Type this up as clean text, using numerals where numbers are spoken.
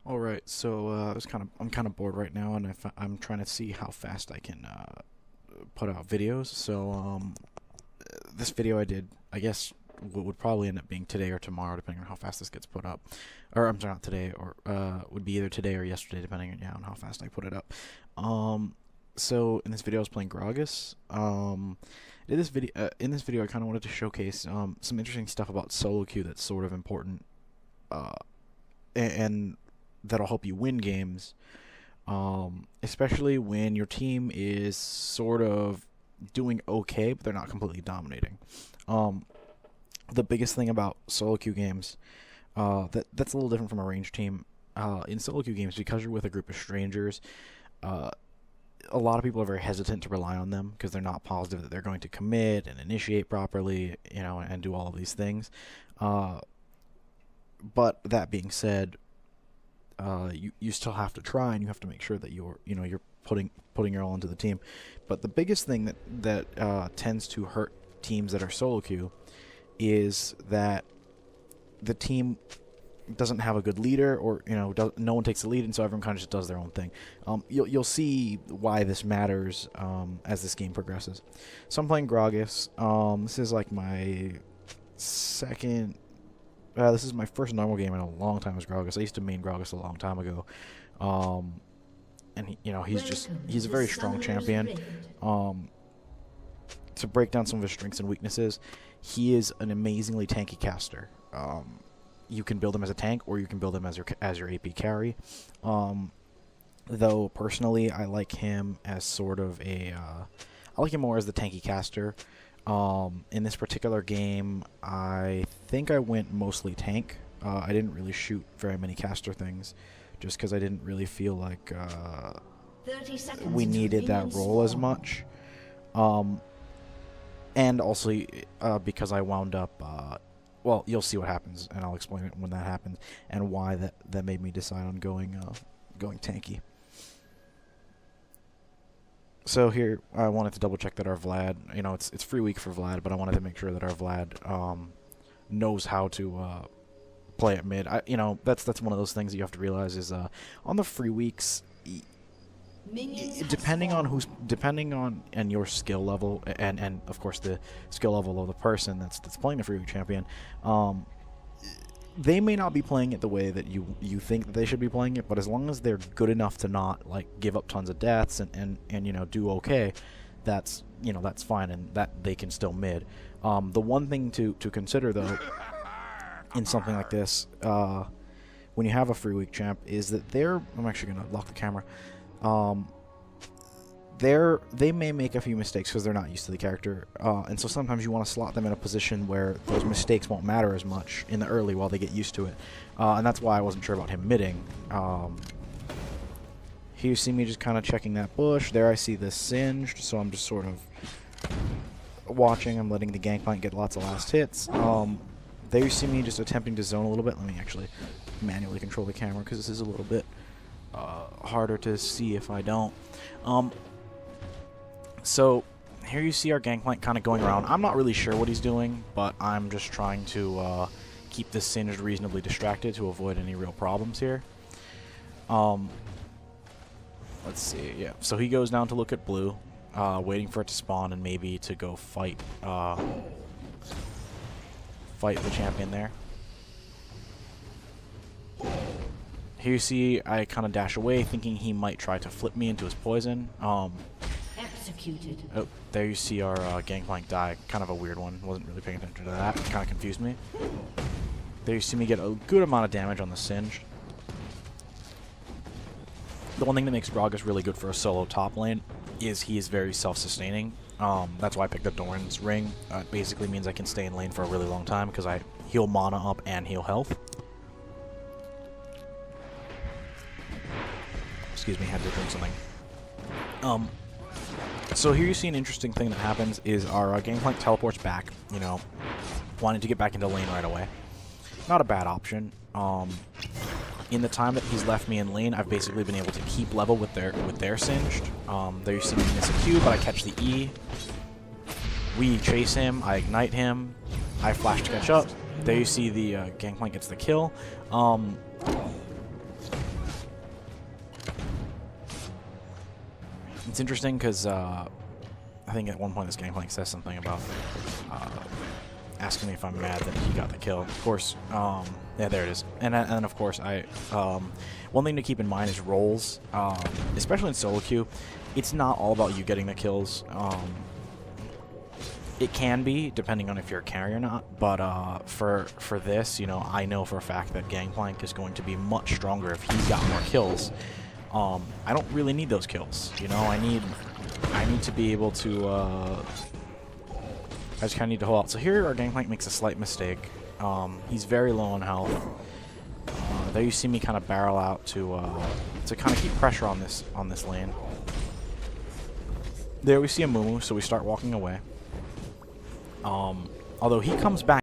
Alright, so I'm kind of bored right now, and I'm trying to see how fast I can put out videos. So this video I did, I guess, would probably end up being today or tomorrow, depending on how fast this gets put up. Or I'm sorry, not today, or would be either today or yesterday, depending on how fast I put it up. So in this video, I was playing Gragas. In this video, I kind of wanted to showcase some interesting stuff about solo queue that's sort of important, and that'll help you win games, especially when your team is sort of doing okay, but they're not completely dominating. The biggest thing about solo queue games, that's a little different from a range team. In solo queue games, because you're with a group of strangers, a lot of people are very hesitant to rely on them because they're not positive that they're going to commit and initiate properly, and do all of these things. But that being said, you still have to try, and you have to make sure that you're putting your all into the team. But the biggest thing that tends to hurt teams that are solo queue is that the team doesn't have a good leader, or no one takes the lead, and so everyone kind of just does their own thing. You'll see why this matters as this game progresses. So I'm playing Gragas. This is like my second. This is my first normal game in a long time as Gragas. I used to main Gragas a long time ago, and he's a very strong champion. To break down some of his strengths and weaknesses, he is an amazingly tanky caster. You can build him as a tank, or you can build him as your AP carry. Though personally, I like him as sort of I like him more as the tanky caster. In this particular game, I think I went mostly tank. I didn't really shoot very many caster things, just because I didn't really feel like we needed that role as much. And also because I wound up, well, you'll see what happens, and I'll explain it when that happens, and why that made me decide on going tanky. So here, I wanted to double check that our Vlad, it's free week for Vlad, but I wanted to make sure that our Vlad knows how to play at mid. That's one of those things that you have to realize is on the free weeks, depending on your skill level, and of course the skill level of the person that's playing the free week champion, they may not be playing it the way that you think that they should be playing it, but as long as they're good enough to not like give up tons of deaths and do okay, that's fine, and that they can still mid. The one thing to consider though in something like this, when you have a free week champ, is that I'm actually gonna lock the camera. They may make a few mistakes because they're not used to the character, and so sometimes you want to slot them in a position where those mistakes won't matter as much in the early while they get used to it, and that's why I wasn't sure about him midding. Here you see me just kind of checking that bush. There I see this singed, so I'm just sort of watching. I'm letting the Gangplank get lots of last hits. There you see me just attempting to zone a little bit. Let me actually manually control the camera because this is a little bit harder to see if I don't. So here you see our Gangplank kind of going around. I'm not really sure what he's doing, but I'm just trying to keep this Singed reasonably distracted to avoid any real problems here. Let's see, yeah. So he goes down to look at blue, waiting for it to spawn and maybe to go fight the champion there. Here you see I kind of dash away, thinking he might try to flip me into his poison. Executed. Oh, there you see our Gangplank die. Kind of a weird one. Wasn't really paying attention to that. Kind of confused me. There you see me get a good amount of damage on the Singed. The one thing that makes Gragas really good for a solo top lane is he is very self-sustaining. That's why I picked the Doran's Ring. It basically means I can stay in lane for a really long time because I heal mana up and heal health. Excuse me, had to drink something. So here you see an interesting thing that happens is our Gangplank teleports back, wanting to get back into lane right away. Not a bad option. In the time that he's left me in lane, I've basically been able to keep level with their Singed. There you see me miss a Q, but I catch the E. We chase him, I ignite him, I flash to catch up. There you see the Gangplank gets the kill. It's interesting because I think at one point this Gangplank says something about asking me if I'm mad that he got the kill. Of course, yeah, there it is. And of course, one thing to keep in mind is roles, especially in solo queue. It's not all about you getting the kills. It can be, depending on if you're a carry or not, but for this, you know, I know for a fact that Gangplank is going to be much stronger if he's got more kills. I don't really need those kills, you know. I need to be able to. I just kind of need to hold out. So here, our Gangplank makes a slight mistake. He's very low on health. There you see me kind of barrel out to kind of keep pressure on this lane. There we see a Mumu, so we start walking away. Although he comes back